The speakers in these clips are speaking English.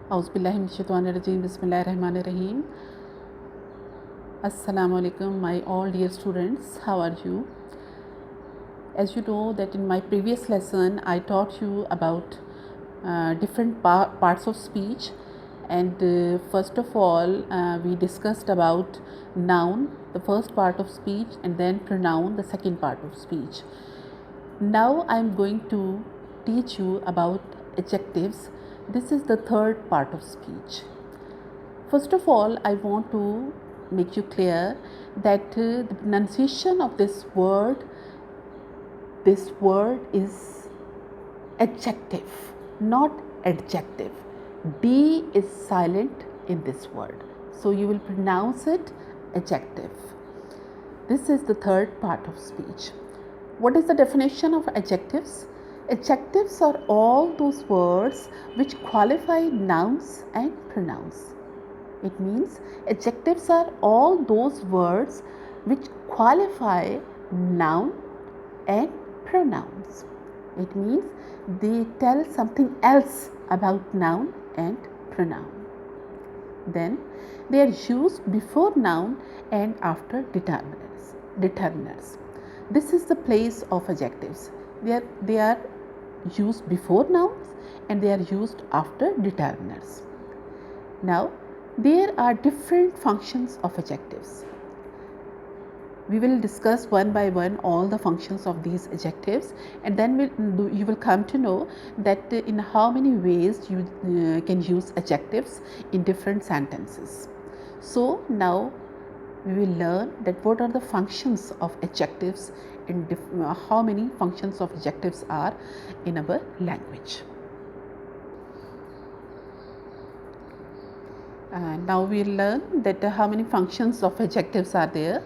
Auzubillahiminash-shaytanir-rajeem. Bismillahir-rahmanir-rahim. Assalamu alaikum, my all dear students. How are you? As you know that in my previous lesson I taught you about different parts of speech, and first of all we discussed about noun, the first part of speech, and then pronoun, the second part of speech. Now I am going to teach you about adjectives. This is the third part of speech. First of all, I want to make you clear that the pronunciation of this word is adjective, not adjective. D is silent in this word, so you will pronounce it adjective. This is the third part of speech. What is the definition of adjectives? Adjectives are all those words which qualify nouns and pronouns. It means adjectives are all those words which qualify noun and pronouns. It means they tell something else about noun and pronoun. Then they are used before noun and after determiners. This is the place of adjectives. They are used before nouns and they are used after determiners. Now, there are different functions of adjectives. We will discuss one by one all the functions of these adjectives, and then you will come to know that in how many ways you can use adjectives in different sentences. So now we will learn that what are the functions of adjectives and how many functions of adjectives are in our language. Now we will learn that how many functions of adjectives are there.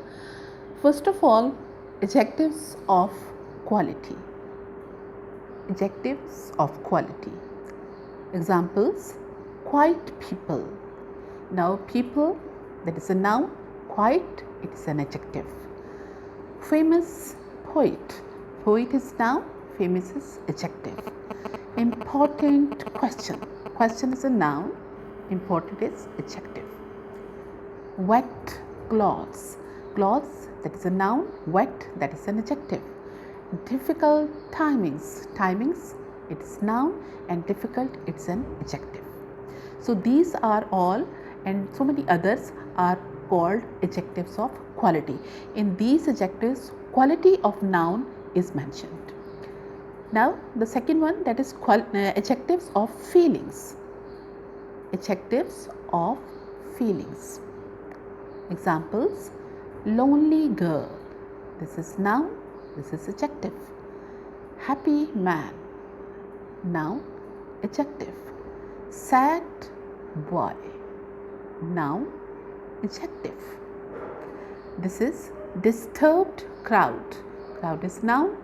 First of all, adjectives of quality. Adjectives of quality. Examples: quiet people. Now people, that is a noun. Quiet, it is an adjective. Famous poet. Poet is noun, famous is adjective. Important question. Question is a noun, important is adjective. Wet clothes. Clothes, that is a noun. Wet, that is an adjective. Difficult timings. Timings, it is noun, and difficult, it's an adjective. So these are all, and so many others are called adjectives of quality. In these adjectives, quality of noun is mentioned. Now the second one, that is adjectives of feelings. Adjectives of feelings. Examples: lonely girl, this is noun, this is adjective. Happy man, noun, adjective. Sad boy, noun, adjective. This is disturbed crowd. Crowd is noun,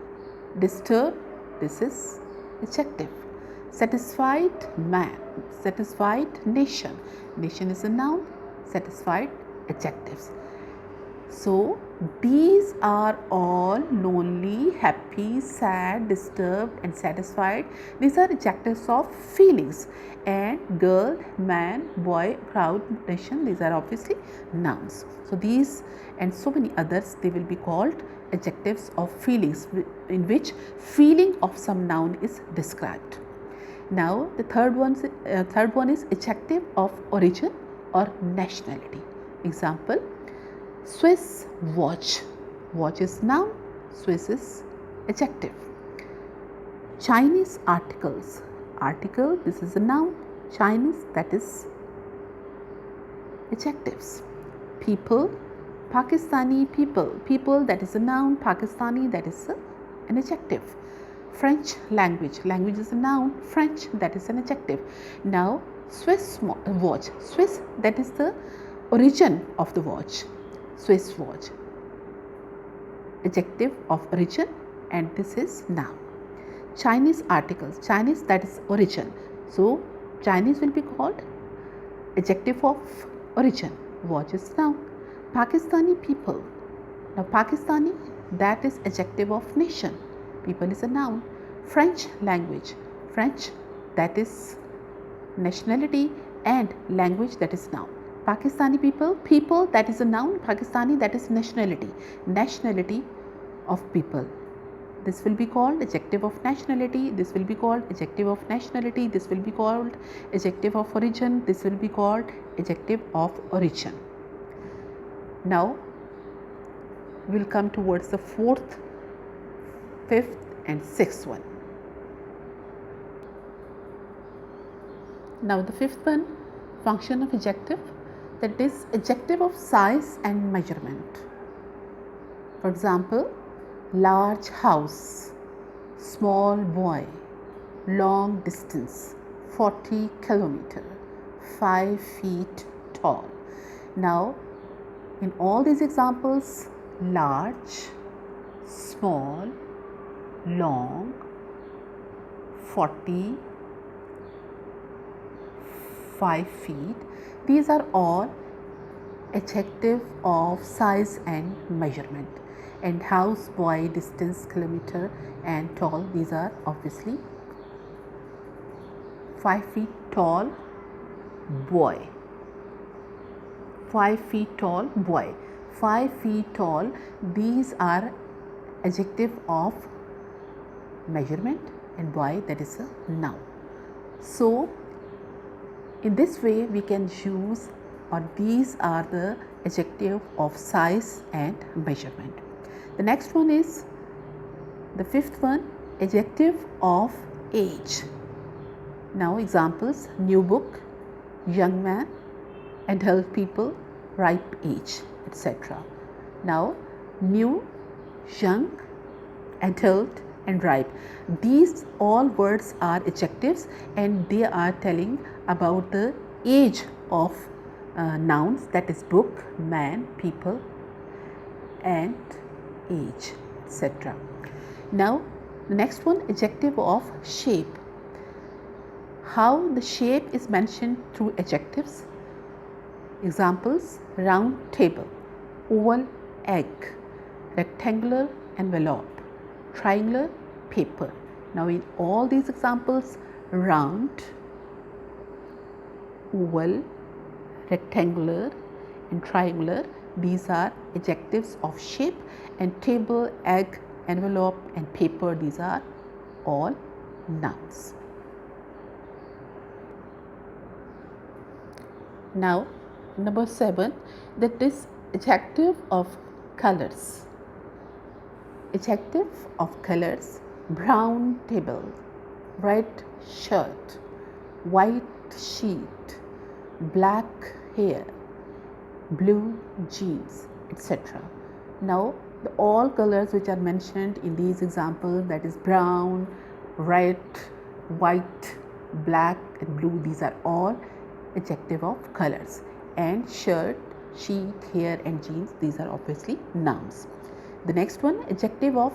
disturbed, this is adjective. Satisfied man, satisfied nation. Nation is a noun, satisfied, adjectives. So these are all lonely, happy, sad, disturbed and satisfied. These are adjectives of feelings. And girl, man, boy, crowd, nation, these are obviously nouns. So these and so many others, they will be called adjectives of feelings, in which feeling of some noun is described. Now the third one is adjective of origin or nationality. Example: Swiss watch. Watch is noun, Swiss is adjective. Chinese articles. Article, this is a noun, Chinese, that is adjectives. People, Pakistani people. People, that is a noun, Pakistani, that is an adjective. French language. Language is a noun, French, that is an adjective. Now Swiss watch. Swiss, that is the origin of the watch. Swiss watch, adjective of origin, and this is noun. Chinese articles. Chinese, that is origin. So Chinese will be called adjective of origin. Watch is noun. Pakistani people. Now Pakistani, that is adjective of nation. People is a noun. French language. French, that is nationality, and language, that is noun. Pakistani people, people, that is a noun. Pakistani, that is nationality, nationality of people. This will be called adjective of nationality, this will be called adjective of nationality, this will be called adjective of origin, this will be called adjective of origin. Now we'll come towards the fourth, fifth and sixth one. Now the fifth one, function of adjective, that is adjective of size and measurement. For example, large house, small boy, long distance, 40 kilometer, 5 feet tall. Now in all these examples, large, small, long, 40, 5 feet, these are all adjective of size and measurement. And house, boy, distance, kilometer and tall, these are obviously 5 feet tall boy, 5 feet tall boy, 5 feet tall, these are adjective of measurement, and boy, that is a noun. So in this way we can use, or these are the adjective of size and measurement. The next one is the fifth one, adjective of age. Now examples, new book, young man, adult people, ripe age, etc. Now new, young, adult and ripe, these all words are adjectives and they are telling about the age of nouns, that is book, man, people and age, etc. Now the next one, adjective of shape. How the shape is mentioned through adjectives. Examples, round table, oval egg, rectangular envelope, triangular paper. Now in all these examples, round, oval, rectangular and triangular, these are adjectives of shape, and table, egg, envelope and paper, these are all nouns. Now number 7, that is adjective of colors. Adjective of colors, brown table, red shirt, white sheet, black hair, blue jeans, etc. Now all colors which are mentioned in these examples, that is brown, red, white, black and blue, these are all adjective of colors. And shirt, sheet, hair and jeans, these are obviously nouns. The next one, adjective of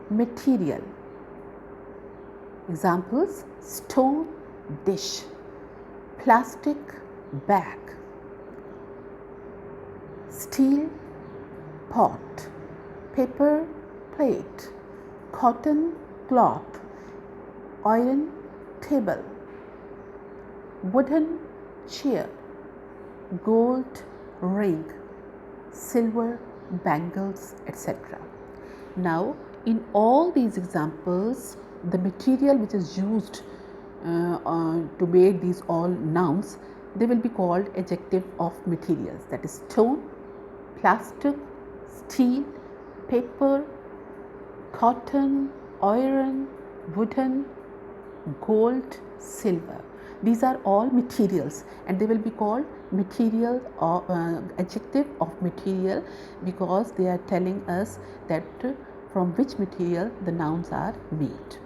material. Examples, stone dish, plastic bag, steel pot, paper plate, cotton cloth, iron table, wooden chair, gold ring, silver bangles, etc. Now in all these examples, the material which is used to make these all nouns, they will be called adjective of materials, that is stone, plastic, steel, paper, cotton, iron, wooden, gold, silver. These are all materials and they will be called material or adjective of material, because they are telling us that from which material the nouns are made.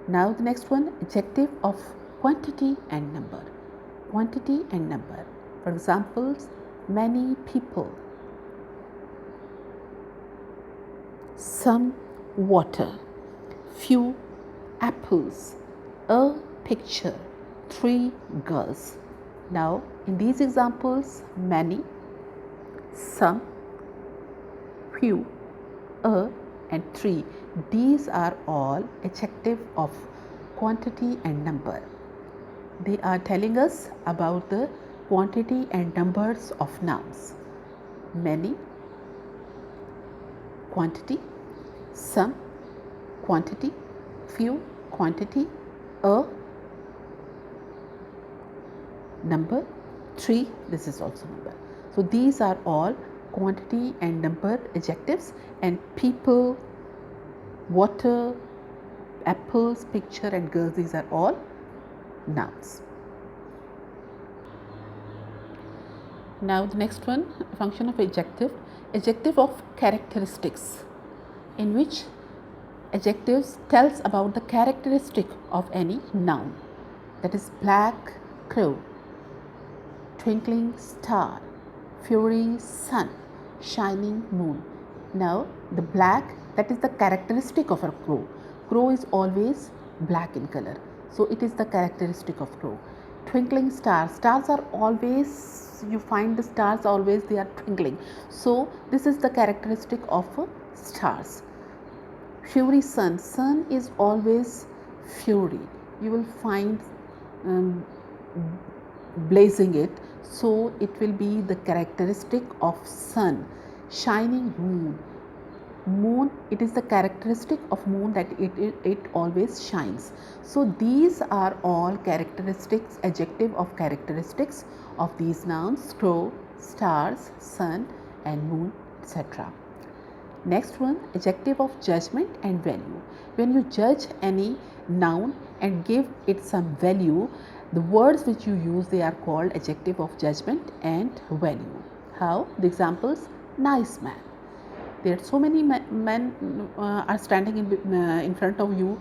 Now the next one, adjective of quantity and number. Quantity and number. For examples, many people, some water, few apples, a picture, 3 girls. Now in these examples, many, some, few, a and 3, these are all adjective of quantity and number. They are telling us about the quantity and numbers of nouns. Many, quantity, some, quantity, few, quantity, a, number, three, this is also number. So these are all quantity and number adjectives, and people, water, apples, picture and girls, these are all nouns. Now the next one, function of adjective. Adjective of characteristics, in which adjectives tells about the characteristic of any noun. That is black crow, twinkling star, fiery sun, shining moon. Now the black, that is the characteristic of a crow. Crow is always black in color, so it is the characteristic of crow. Twinkling star, stars are always, you find the stars always they are twinkling, so this is the characteristic of stars. Fiery sun, sun is always fury, you will find blazing it, so it will be the characteristic of sun. Shining moon, moon, it is the characteristic of moon that it always shines. So these are all characteristics, adjective of characteristics of these nouns: crow, stars, sun and moon, etc. Next one, adjective of judgment and value. When you judge any noun and give it some value, the words which you use, they are called adjective of judgment and value. How? The examples: nice man. There are so many men are standing in front of you,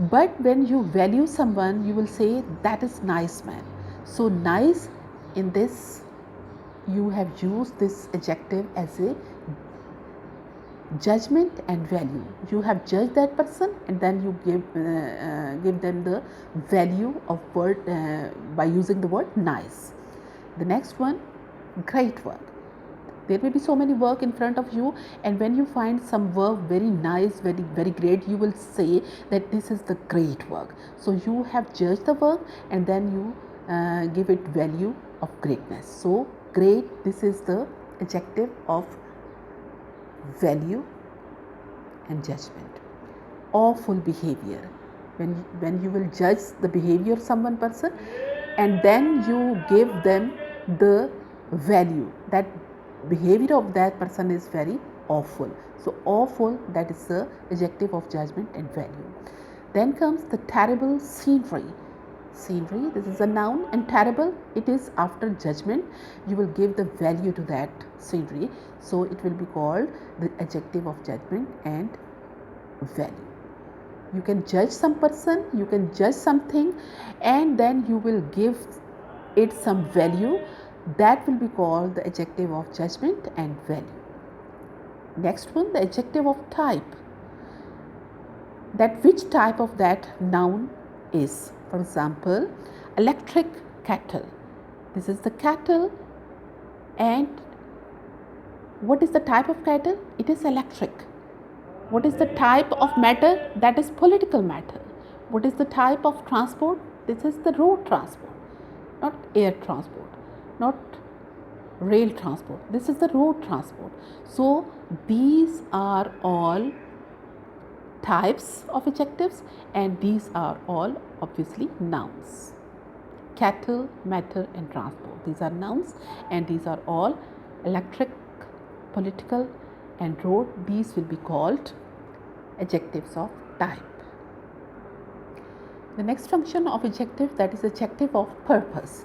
but when you value someone, you will say that is nice man. So nice, in this you have used this adjective as a judgment and value. You have judged that person and then you give them the value of word by using the word nice. The next one, great work. There may be so many work in front of you, and when you find some work very nice, very great, you will say that this is the great work. So you have judged the work and then you give it value of greatness. So great, this is the adjective of value and judgment. Awful behavior, when you will judge the behavior of someone person and then you give them the value, that behavior of that person is very awful. So awful, that is the adjective of judgment and value. Then comes the terrible scenery. Scenery, this is a noun, and terrible, it is after judgment, you will give the value to that scenery, so it will be called the adjective of judgment and value. You can judge some person, you can judge something and then you will give it some value, that will be called the adjective of judgment and value. Next one, the adjective of type, that which type of that noun is. For example, electric kettle, this is the kettle, and what is the type of kettle? It is electric. What is the type of matter? That is political matter. What is the type of transport? This is the road transport, not air transport, not rail transport. This is the road transport. So these are all types of adjectives and these are all obviously nouns. Cattle, matter and transport, these are nouns, and these are all electric, political and road, these will be called adjectives of type. The next function of adjective, that is adjective of purpose.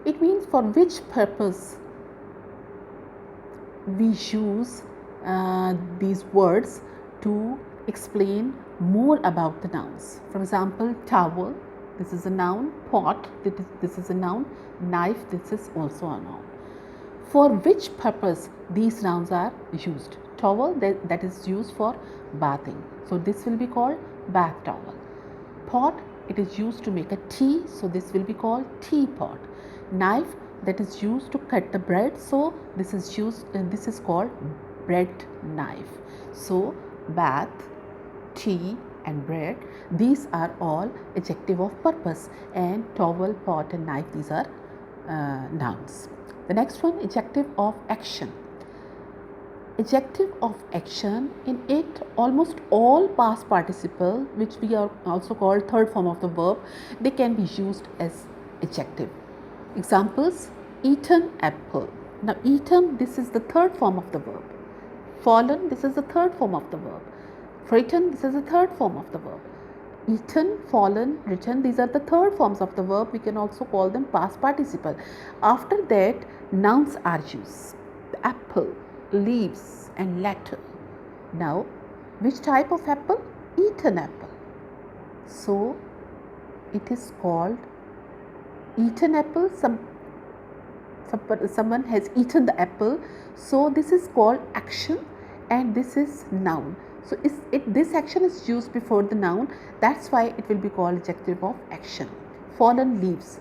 It means for which purpose we use these words to explain more about the nouns. For example, towel, this is a noun. Pot, this is a noun. Knife, this is also a noun. For which purpose these nouns are used? Towel, that is used for bathing, so this will be called bath towel. Pot, it is used to make a tea, so this will be called teapot. Knife, that is used to cut the bread, so this is called bread knife. So bath, tea, and bread, these are all adjective of purpose, and towel, pot and knife, these are nouns. The next one, adjective of action. Adjective of action, in it almost all past participle, which we are also called third form of the verb, they can be used as adjective. Examples, eaten apple. Now eaten, this is the third form of the verb. Fallen, this is the third form of the verb. Written, this is the third form of the verb. Eaten, fallen, written, these are the third forms of the verb. We can also call them past participle. After that, nouns are used. The apple, leaves and letter. Now, which type of apple? Eaten apple. So, it is called eaten apple. Someone has eaten the apple. So, this is called action and this is noun. So, this action is used before the noun. That's why it will be called adjective of action. Fallen leaves.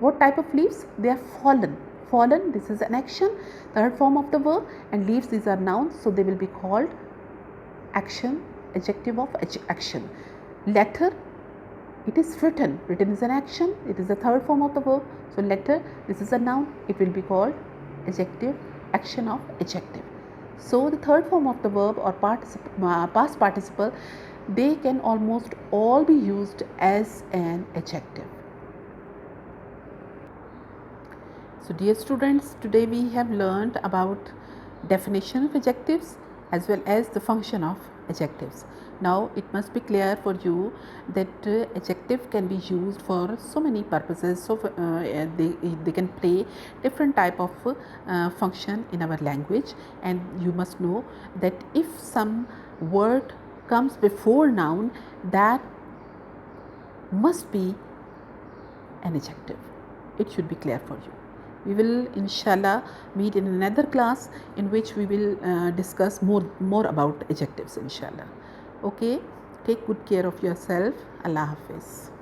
What type of leaves? They are fallen. Fallen, this is an action, third form of the verb, and leaves, these are nouns, so they will be called action, adjective of action. Letter, it is written. Written is an action, it is the third form of the verb. So letter, this is a noun, it will be called adjective, action of adjective. So the third form of the verb or past participle, they can almost all be used as an adjective. So dear students, today we have learned about definition of adjectives as well as the function of adjectives. Now it must be clear for you that adjective can be used for so many purposes. So they can play different type of function in our language, and you must know that if some word comes before noun, that must be an adjective. It should be clear for you. We will inshallah meet in another class in which we will discuss more about adjectives inshallah. Okay, take good care of yourself. Allah Hafiz.